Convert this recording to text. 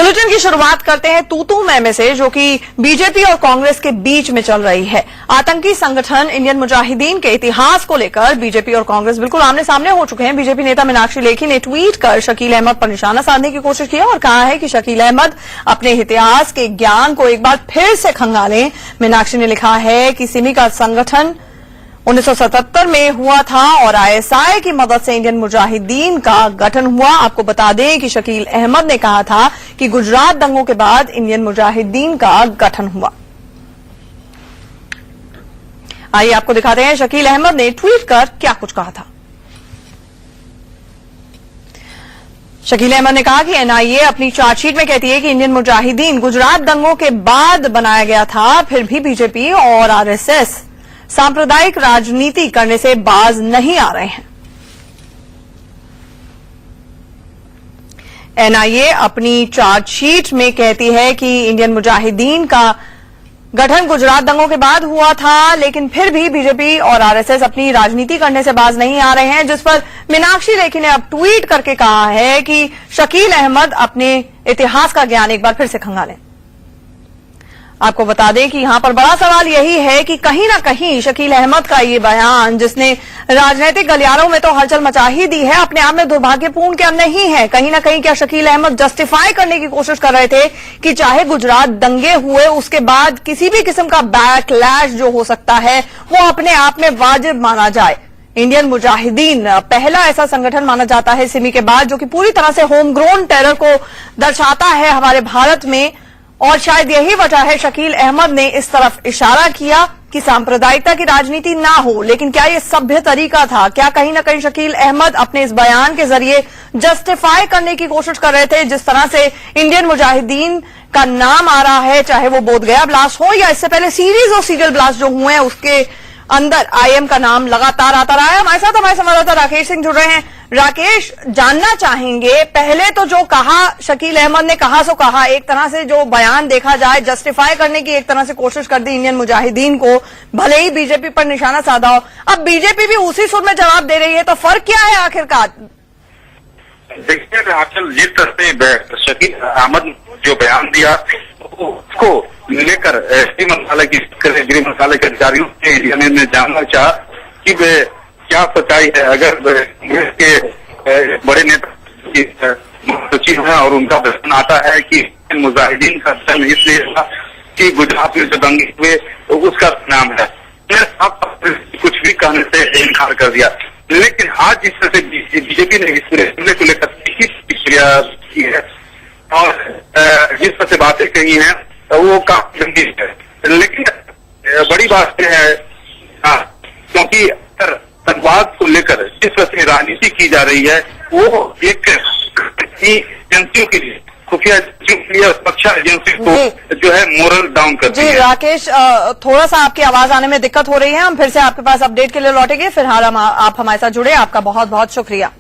Bulletin की शुरुआत करते हैं तू मैं से, जो कि बीजेपी और कांग्रेस के बीच में चल रही है। आतंकी संगठन इंडियन मुजाहिदीन के इतिहास को लेकर बीजेपी और कांग्रेस बिल्कुल आमने सामने हो चुके हैं। बीजेपी नेता मीनाक्षी लेखी ने ट्वीट कर शकील अहमद पर निशाना साधने की कोशिश की और कहा है कि शकील अहमद अपने इतिहास के ज्ञान को एक बार फिर से खंगालें। मीनाक्षी ने लिखा है कि सिमी का संगठन 1977 में हुआ था और आईएसआई की मदद से इंडियन मुजाहिदीन का गठन हुआ। आपको बता दें कि शकील अहमद ने कहा था कि गुजरात दंगों के बाद इंडियन मुजाहिदीन का गठन हुआ। आइए आपको दिखाते हैं शकील अहमद ने ट्वीट कर क्या कुछ कहा था। शकील अहमद ने कहा कि एनआईए अपनी चार्जशीट में कहती है कि इंडियन मुजाहिदीन गुजरात दंगों के बाद बनाया गया था, फिर भी बीजेपी और आरएसएस सांप्रदायिक राजनीति करने से बाज नहीं आ रहे हैं। एनआईए अपनी चार्जशीट में कहती है कि इंडियन मुजाहिदीन का गठन गुजरात दंगों के बाद हुआ था, लेकिन फिर भी बीजेपी और आरएसएस अपनी राजनीति करने से बाज नहीं आ रहे हैं, जिस पर मीनाक्षी लेखी ने अब ट्वीट करके कहा है कि शकील अहमद अपने इतिहास का ज्ञान एक बार फिर से खंगालें। आपको बता दें कि यहां पर बड़ा सवाल यही है कि कहीं ना कहीं शकील अहमद का ये बयान, जिसने राजनीतिक गलियारों में तो हलचल मचा ही दी है, अपने आप में दुर्भाग्यपूर्ण क्या नहीं है। कहीं ना कहीं क्या शकील अहमद जस्टिफाई करने की कोशिश कर रहे थे कि चाहे गुजरात दंगे हुए उसके बाद किसी भी किस्म का बैकलैश जो हो सकता है वो अपने आप में वाजिब माना जाए। इंडियन मुजाहिदीन पहला ऐसा संगठन माना जाता है सिमी के बाद जो कि पूरी तरह से होम ग्रोन टेरर को दर्शाता है हमारे भारत में, और शायद यही वजह है शकील अहमद ने इस तरफ इशारा किया कि सांप्रदायिकता की राजनीति ना हो। लेकिन क्या ये सभ्य तरीका था? क्या कहीं ना कहीं शकील अहमद अपने इस बयान के जरिए जस्टिफाई करने की कोशिश कर रहे थे? जिस तरह से इंडियन मुजाहिदीन का नाम आ रहा है, चाहे वो बोधगया ब्लास्ट हो या इससे पहले सीरीज और सीरियल ब्लास्ट जो हुए हैं उसके अंदर आईएम का नाम लगातार आता रहा है। हमारे साथ हमारे संवाददाता राकेश सिंह जुड़ रहे हैं। राकेश, जानना चाहेंगे पहले तो जो कहा शकील अहमद ने, कहा सो कहा, एक तरह से जो बयान देखा जाए जस्टिफाई करने की एक तरह से कोशिश कर दी इंडियन मुजाहिदीन को, भले ही बीजेपी पर निशाना साधा हो। अब बीजेपी भी उसी सुर में जवाब दे रही है, तो फर्क क्या है आखिरकार? देखिए आजकल जिस तरह से शकील अहमद जो बयान दिया उसको लेकर गृह मंत्रालय के अधिकारियों से इंडिया ने जानना चाहा कि क्या सच्चाई है। अगर कांग्रेस के बड़े नेता सचिव है और उनका प्रश्न आता है कि मुजाहिदीन का जन्म इसलिए था कि गुजरात में जो दंगे हुए तो उसका नाम है, अब कुछ भी कहने से इनकार कर दिया। लेकिन आज जिस तरह से बीजेपी ने इस मामले को लेकर प्रतिक्रिया की है और जिस तरह से बातें कही हैं वो काफी गंभीर है। लेकिन बड़ी बात यह है क्योंकि आतंकवाद को लेकर जिस तरह से राजनीति की जा रही है वो एक एजेंसियों के लिए, खुफिया एजेंसियों के लिए, सुरक्षा एजेंसियों को जो है मोरल डाउन करती है। जी राकेश, थोड़ा सा आपकी आवाज आने में दिक्कत हो रही है, हम फिर से आपके पास अपडेट के लिए लौटेंगे। फिलहाल आप हमारे साथ जुड़े, आपका बहुत बहुत शुक्रिया।